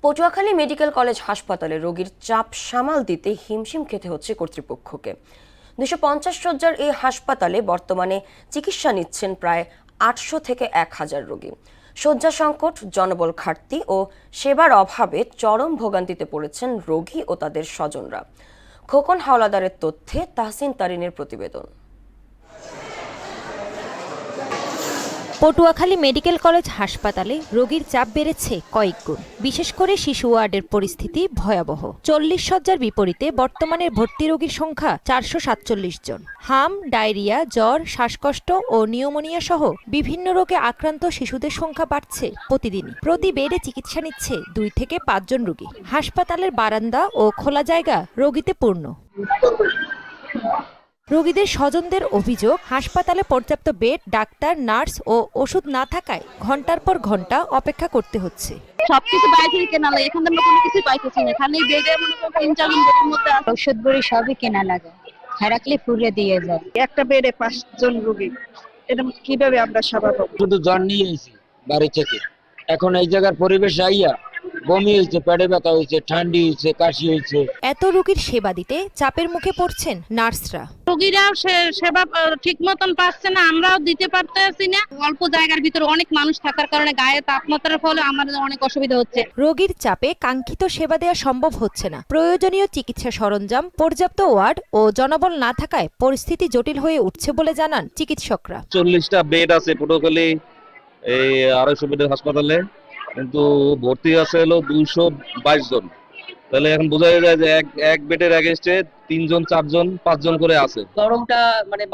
Patuakhali medical college হাসপাতালে রোগীর চাপ সামাল দিতে হিমশিম খেতে হচ্ছে কর্তৃপক্ষকে। 250 শয্যার এই হাসপাতালে বর্তমানে চিকিৎসা নিচ্ছেন প্রায় 800 থেকে 1000 রোগী। শয্যা সংকট, জনবল ঘাটতি ও সেবার অভাবে চরম ভোগান্তিতে পড়েছেন রোগী ও তাদের স্বজনরা। খোকন হাওলাদারের তথ্যে তাহসিন তারিনের প্রতিবেদন। পটুয়াখালী মেডিকেল কলেজ হাসপাতালে রোগীর চাপ বেড়েছে কয়েক গুণ। বিশেষ করে শিশু ওয়ার্ডের পরিস্থিতি ভয়াবহ। 40 শয্যার বিপরীতে বর্তমানে ভর্তি রোগীর সংখ্যা 447 জন। হাম, ডায়রিয়া, জ্বর, শ্বাসকষ্ট ও নিউমোনিয়া সহ বিভিন্ন রোগে আক্রান্ত শিশুদের সংখ্যা বাড়ছে প্রতিদিনই। প্রতি বেডে চিকিৎসা নিচ্ছে 2 থেকে 5 জন রোগী। হাসপাতালের বারান্দা ও খোলা জায়গা রোগীতে পূর্ণ। রোগীদের স্বজনদের অভিযোগ, হাসপাতালে পর্যাপ্ত বেড, ডাক্তার, নার্স ও ওষুধ না থাকায় ঘন্টার পর ঘন্টা অপেক্ষা করতে হচ্ছে। সবকিছু বাইরে থেকে কেনা লাগে, এখান থেকে কোনো কিছু পাইতেছি না। খালি বেডে মনে করো 3-4 জন বেডের মধ্যে আছে। ওষুধ বড়ি সবই কেনা লাগে, হেরাকলি ফুরিয়ে দিয়ে যায়। একটা বেডে 5 জন রোগী, এটা কিভাবে আমরা সামলাবো? শুধু জ্বর নিয়ে এসেছি বাড়ি থেকে। এখন এই জায়গার পরিবেশ আইয়া বমি হয়েছে, পেটে ব্যথা হয়েছে, ঠান্ডি হয়েছে, কাশি হয়েছে। এত রোগীর সেবা দিতে চাপের মুখে পড়ছেন নার্সরা। রোগীরাও সেবা ঠিক মতন পাচ্ছে না, আমরাও দিতে পারতেছি না। অল্প জায়গার ভিতরে অনেক মানুষ থাকার কারণে গায়ে তাপমাত্রার ফলে আমাদের অনেক অসুবিধা হচ্ছে। রোগীর চাপে কাঙ্ক্ষিত সেবা দেওয়া সম্ভব হচ্ছে না। প্রয়োজনীয় চিকিৎসা সরঞ্জাম, পর্যাপ্ত ওয়ার্ড ও জনবল না থাকায় পরিস্থিতি জটিল হয়ে উঠছে বলে জানান চিকিৎসকরা। 40টা বেড আছে পটুয়াখালী এই 250 বেডের হাসপাতালে, কিন্তু ভর্তি আছে হলো 222 জন। তাহলে এখন বোঝা যায় যে এক বেডের এগেইনস্টে 3 জন, 4 জন, 5 জন করে আছে। গরমটা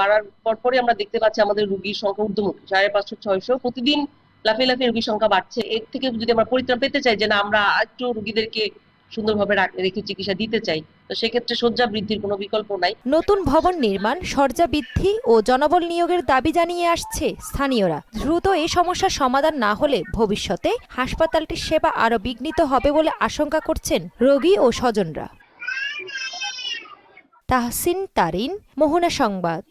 বাড়ার পরপরই আমরা দেখতে পাচ্ছি আমাদের রোগীর সংখ্যা ঊর্ধ্বমুখী। 550-600 প্রতিদিন লাফিয়ে লাফিয়ে রোগীর সংখ্যা বাড়ছে। এর থেকে যদি আমরা পরিত্রাণ পেতে চাই যে না আমরা একটু রোগীদেরকে সুন্দরভাবে রেখে চিকিৎসা দিতে চাই, তো সেক্ষেত্রে শয্যা বৃদ্ধির কোনো বিকল্প নাই। নতুন ভবন নির্মাণ, শয্যা বৃদ্ধি ও জনবল নিয়োগের দাবি জানিয়ে আসছে স্থানীয়রা। দ্রুত এই সমস্যার সমাধান না হলে ভবিষ্যতে হাসপাতালটির সেবা আরও বিঘ্নিত হবে বলে আশঙ্কা করছেন রোগী ও স্বজনরা। তাহসিন তারিন, মোহনা সংবাদ।